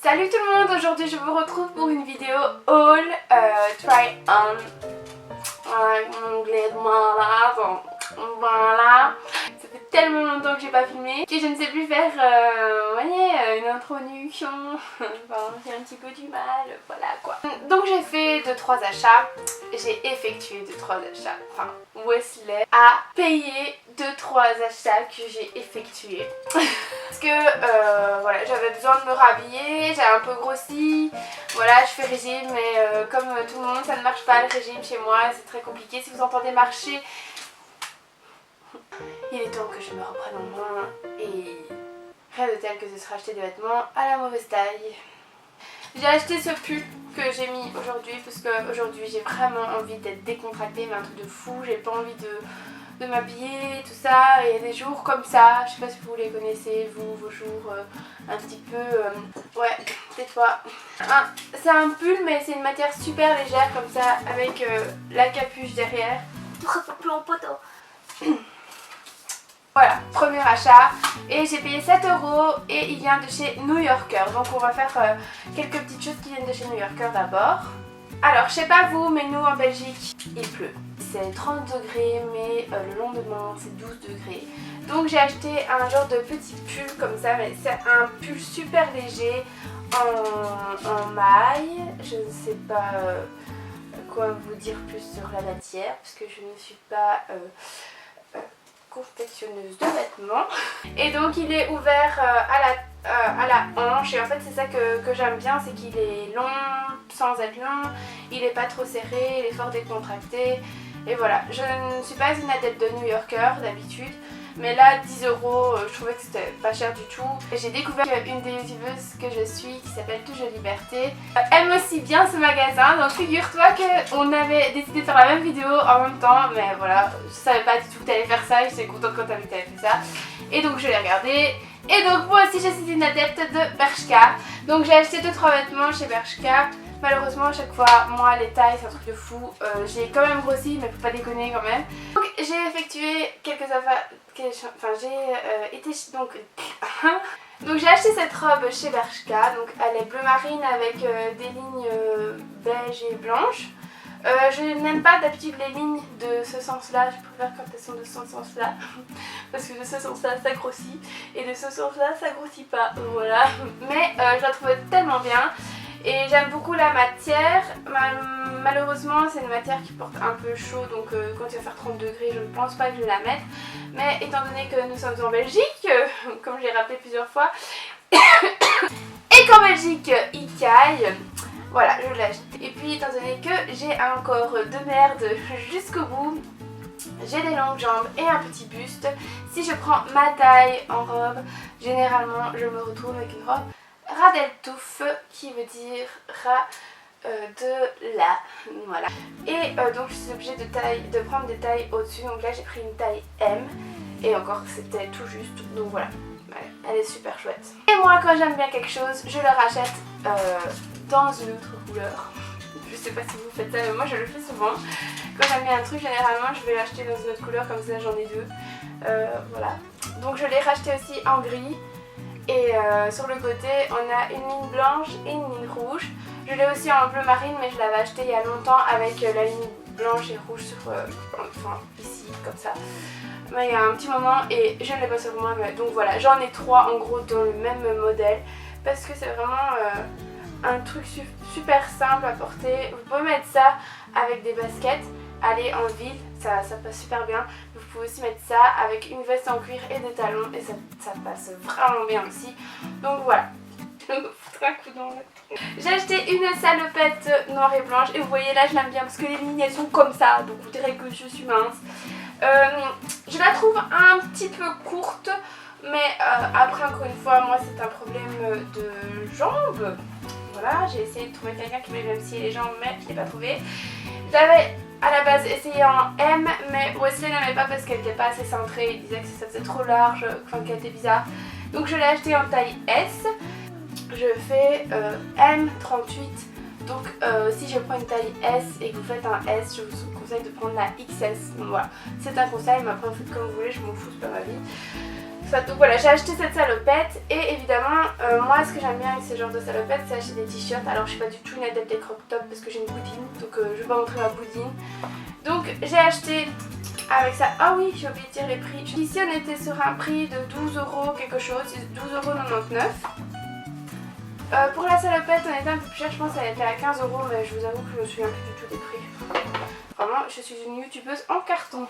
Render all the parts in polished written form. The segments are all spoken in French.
Salut tout le monde, aujourd'hui je vous retrouve pour une vidéo haul try on. Avec mon anglais de malade. Voilà. Ça fait tellement longtemps que j'ai pas filmé que je ne sais plus faire une introduction. Enfin, j'ai un petit peu du mal, voilà quoi. Donc j'ai fait 2-3 achats. J'ai effectué 2-3 achats. Enfin, Wesley a payé 2-3 achats que j'ai effectués. Parce que voilà, j'avais besoin de me rhabiller, j'ai un peu grossi. Voilà, je fais régime, mais comme tout le monde, ça ne marche pas le régime chez moi, c'est très compliqué. Si vous entendez marcher, il est temps que je me reprenne en main et rien de tel que de se racheter des vêtements à la mauvaise taille. J'ai acheté ce pull que j'ai mis aujourd'hui parce qu'aujourd'hui j'ai vraiment envie d'être décontractée, mais un truc de fou. J'ai pas envie de m'habiller, tout ça. Et il y a des jours comme ça, je sais pas si vous les connaissez, vous, vos jours un petit peu... ouais, tais-toi. C'est un pull, mais c'est une matière super légère comme ça, avec la capuche derrière. Plan poteau. Voilà, premier achat et j'ai payé 7 € et il vient de chez New Yorker. Donc on va faire quelques petites choses qui viennent de chez New Yorker d'abord. Alors je sais pas vous, mais nous en Belgique il pleut. C'est 30 degrés mais le lendemain c'est 12 degrés. Donc j'ai acheté un genre de petit pull comme ça, mais c'est un pull super léger en maille. Je ne sais pas quoi vous dire plus sur la matière parce que je ne suis pas... confectionneuse de vêtements. Et donc il est ouvert à la hanche et en fait c'est ça que j'aime bien, c'est qu'il est long sans être long, il est pas trop serré, il est fort décontracté et voilà. Je ne suis pas une adepte de New Yorker d'habitude, mais là 10 €, je trouvais que c'était pas cher du tout. J'ai découvert une des youtubeuses que je suis qui s'appelle Toujours Liberté aime aussi bien ce magasin, donc figure-toi qu'on avait décidé de faire la même vidéo en même temps, mais voilà, je savais pas du tout que t'allais faire ça et j'étais contente quand t'avais fait ça. Et donc je l'ai regardé. Et donc moi aussi je suis une adepte de Bershka. Donc j'ai acheté 2-3 vêtements chez Bershka. Malheureusement à chaque fois, moi les tailles c'est un truc de fou. J'ai quand même grossi mais faut pas déconner quand même. Donc j'ai effectué quelques affaires, enfin j'ai été donc... Donc j'ai acheté cette robe chez Bershka. Donc elle est bleu marine avec des lignes beige et blanches. Je n'aime pas d'habitude les lignes de ce sens-là, je préfère quand elles sont de ce sens-là, parce que de ce sens-là ça grossit, et de ce sens-là ça grossit pas, voilà. Mais je la trouvais tellement bien, et j'aime beaucoup la matière. Malheureusement c'est une matière qui porte un peu chaud, donc quand il va faire 30 degrés je ne pense pas que je vais la mettre. Mais étant donné que nous sommes en Belgique, comme je l'ai rappelé plusieurs fois, et qu'en Belgique il caille, voilà, je l'ai acheté. Et puis étant donné que j'ai un corps de merde jusqu'au bout, j'ai des longues jambes et un petit buste. Si je prends ma taille en robe, généralement je me retrouve avec une robe ras del touffe, qui veut dire ras de là, voilà. Et donc je suis obligée de prendre des tailles au-dessus. Donc là j'ai pris une taille M et encore c'était tout juste, donc voilà. Elle est super chouette. Et moi quand j'aime bien quelque chose, je le rachète dans une autre couleur. Je sais pas si vous faites ça, mais moi je le fais souvent. Quand j'aime bien un truc, généralement je vais l'acheter dans une autre couleur, comme ça j'en ai deux. Voilà. Donc je l'ai racheté aussi en gris. Et sur le côté on a une ligne blanche et une ligne rouge. Je l'ai aussi en bleu marine, mais je l'avais acheté il y a longtemps avec la ligne blanche et rouge sur, enfin ici comme ça. Mais il y a un petit moment et je ne l'ai pas sur moi, mais donc voilà, j'en ai 3 en gros dans le même modèle parce que c'est vraiment un truc super simple à porter. Vous pouvez mettre ça avec des baskets, aller en ville, ça passe super bien. Vous pouvez aussi mettre ça avec une veste en cuir et des talons et ça passe vraiment bien aussi. Donc voilà, je me foutre un coup dans le trou. J'ai acheté une salopette noire et blanche et vous voyez là je l'aime bien parce que les lignes elles sont comme ça, donc vous direz que je suis mince. Je la trouve un petit peu courte, mais après encore une fois moi c'est un problème de jambes. Voilà, j'ai essayé de trouver quelqu'un qui m'ait même scié les jambes, mais je l'ai pas trouvé. J'avais à la base essayé en M, mais Wesley n'aimait pas parce qu'elle n'était pas assez cintrée. Il disait que ça faisait trop large, enfin qu'elle était bizarre. Donc je l'ai acheté en taille S. Je fais M38. Donc si je prends une taille S et que vous faites un S, je vous conseille de prendre la XS. Donc voilà, c'est un conseil, mais après vous faites comme vous voulez, je m'en fous, c'est pas ma vie. soit. Donc voilà, j'ai acheté cette salopette et évidemment, moi ce que j'aime bien avec ce genre de salopette, c'est acheter des t-shirts. Alors je suis pas du tout une adepte des crop tops parce que j'ai une boudine, donc je vais pas montrer ma boudine. Donc j'ai acheté avec ça. Ah oui, j'ai oublié de dire les prix. Ici on était sur un prix de 12 € quelque chose, 12,99 €. Pour la salopette on était un peu plus cher, je pense qu'elle était à 15 €, mais je vous avoue que je me souviens plus du tout des prix. Vraiment, je suis une youtubeuse en carton.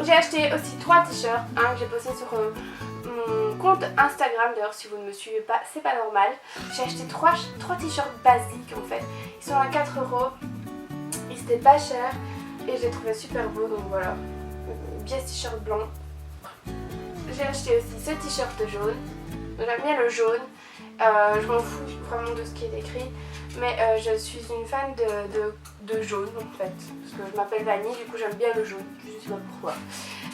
J'ai acheté aussi 3 t-shirts, que j'ai posté sur mon compte Instagram. D'ailleurs si vous ne me suivez pas, c'est pas normal. J'ai acheté 3 t-shirts basiques en fait. Ils sont à 4 €. Ils étaient pas chers et je les trouvais super beaux, donc voilà. Bien ce t-shirt blanc. J'ai acheté aussi ce t-shirt jaune. J'aime bien le jaune. Je m'en fous vraiment de ce qui est écrit, mais je suis une fan de jaune en fait, parce que je m'appelle Vanille, du coup j'aime bien le jaune, je sais pas pourquoi.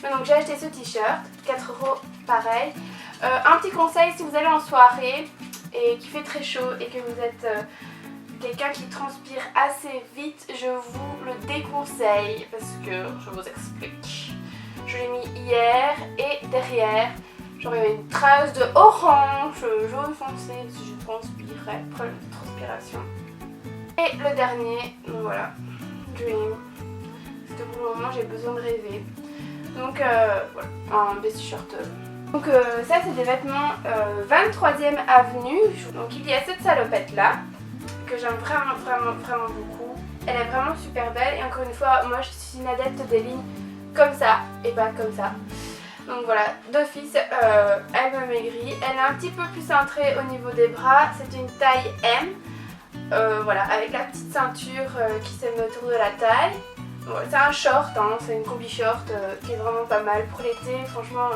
Mais donc j'ai acheté ce t-shirt, 4 € pareil. Un petit conseil, si vous allez en soirée et qu'il fait très chaud et que vous êtes quelqu'un qui transpire assez vite, je vous le déconseille parce que je vous explique. Je l'ai mis hier et derrière j'aurais une trace de orange, jaune foncé, si je transpirais, problème de transpiration. Et le dernier, donc voilà, Dream. Parce que pour le moment j'ai besoin de rêver. Donc voilà, un best t-shirt. Donc ça c'est des vêtements 23e avenue. Donc il y a cette salopette là, que j'aime vraiment beaucoup. Elle est vraiment super belle et encore une fois, moi je suis une adepte des lignes comme ça et pas comme ça. Donc voilà, d'office, elle me maigrit. Elle est un petit peu plus cintrée au niveau des bras. C'est une taille M. Voilà, avec la petite ceinture qui se met autour de la taille. Voilà, c'est un short, c'est une combi short qui est vraiment pas mal pour l'été. Franchement,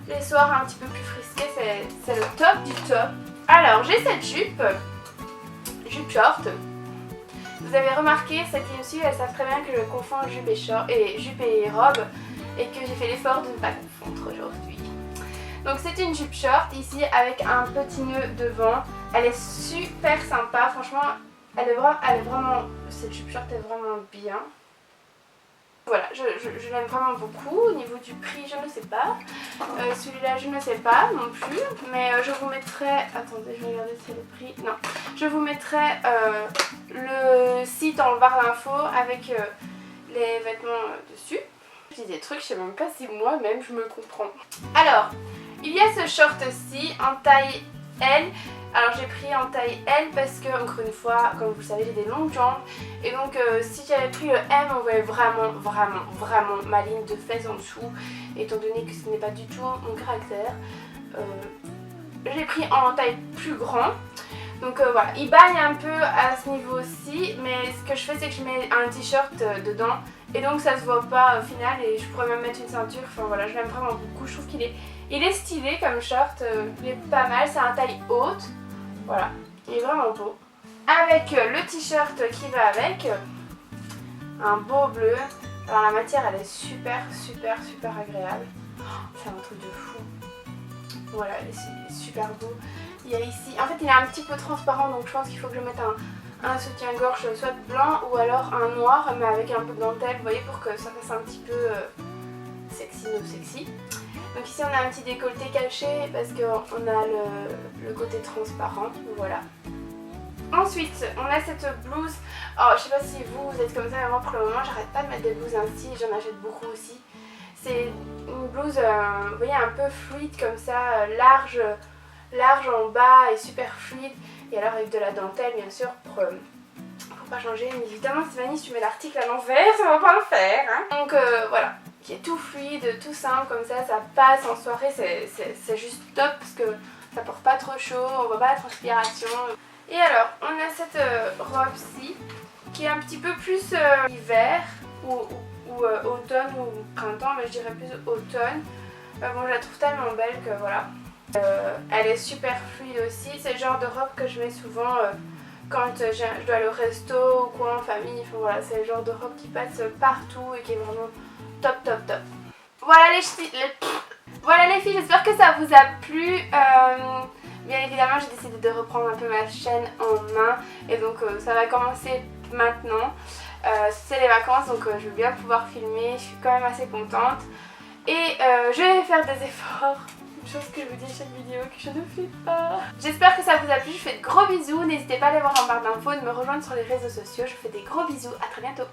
les soirs un petit peu plus frisqués, c'est le top du top. Alors, j'ai cette jupe short. Vous avez remarqué, cette ligne-ci, elles savent très bien que je confonds jupe et robe. Et que j'ai fait l'effort de ne pas confondre aujourd'hui. Donc c'est une jupe short ici avec un petit nœud devant. Elle est super sympa, franchement, elle est vraiment, cette jupe short est vraiment bien. Voilà, je l'aime vraiment beaucoup. Au niveau du prix, je ne sais pas. Celui-là, je ne sais pas non plus. Mais je vous mettrai... Attendez, je vais regarder si c'est le prix. Non. Je vous mettrai le site en barre d'infos avec les vêtements dessus. Je dis des trucs, je sais même pas si moi-même je me comprends. Alors, il y a ce short-ci en taille L. Alors j'ai pris en taille L parce que, encore une fois, comme vous le savez, j'ai des longues jambes. Et donc si j'avais pris le M, on voyait vraiment ma ligne de fesses en dessous. Étant donné que ce n'est pas du tout mon caractère. J'ai pris en taille plus grand. Donc voilà, il baille un peu à ce niveau aussi. Mais ce que je fais, c'est que je mets un t-shirt dedans. Et donc ça se voit pas au final et je pourrais même mettre une ceinture. Enfin voilà, je l'aime vraiment beaucoup. Je trouve qu'il est stylé comme short. Il est pas mal, c'est un taille haute. Voilà, il est vraiment beau. Avec le t-shirt qui va avec, un beau bleu. Alors la matière elle est super agréable. C'est un truc de fou. Voilà, il est super beau. Il y a ici, en fait il est un petit peu transparent donc je pense qu'il faut que je mette un soutien-gorge soit blanc ou alors un noir mais avec un peu de dentelle, vous voyez, pour que ça fasse un petit peu sexy. Donc ici on a un petit décolleté caché parce qu'on a le côté transparent, voilà. Ensuite on a cette blouse, je sais pas si vous êtes comme ça mais moi pour le moment j'arrête pas de mettre des blouses ainsi, j'en achète beaucoup aussi. C'est une blouse, vous voyez, un peu fluide comme ça, large en bas et super fluide. Et alors avec de la dentelle bien sûr pour pas changer. Mais évidemment Stéphanie, si tu mets l'article à l'envers, ça va pas le faire. Hein. Donc voilà, qui est tout fluide, tout simple comme ça passe en soirée, c'est juste top parce que ça porte pas trop chaud, on voit pas la transpiration. Et alors on a cette robe-ci qui est un petit peu plus hiver ou automne ou printemps, mais je dirais plus automne. Bon, je la trouve tellement belle que voilà. Elle est super fluide aussi, c'est le genre de robe que je mets souvent quand je dois aller au resto ou quoi en famille. Enfin, voilà, c'est le genre de robe qui passe partout et qui est vraiment top. Voilà les filles, j'espère que ça vous a plu. Bien évidemment j'ai décidé de reprendre un peu ma chaîne en main et donc ça va commencer maintenant. C'est les vacances donc je vais bien pouvoir filmer, je suis quand même assez contente. Et je vais faire des efforts une chose que je vous dis à chaque vidéo que je ne fais pas. J'espère que ça vous a plu, je vous fais de gros bisous. N'hésitez pas à aller voir en barre d'infos et de me rejoindre sur les réseaux sociaux. Je vous fais des gros bisous, à très bientôt.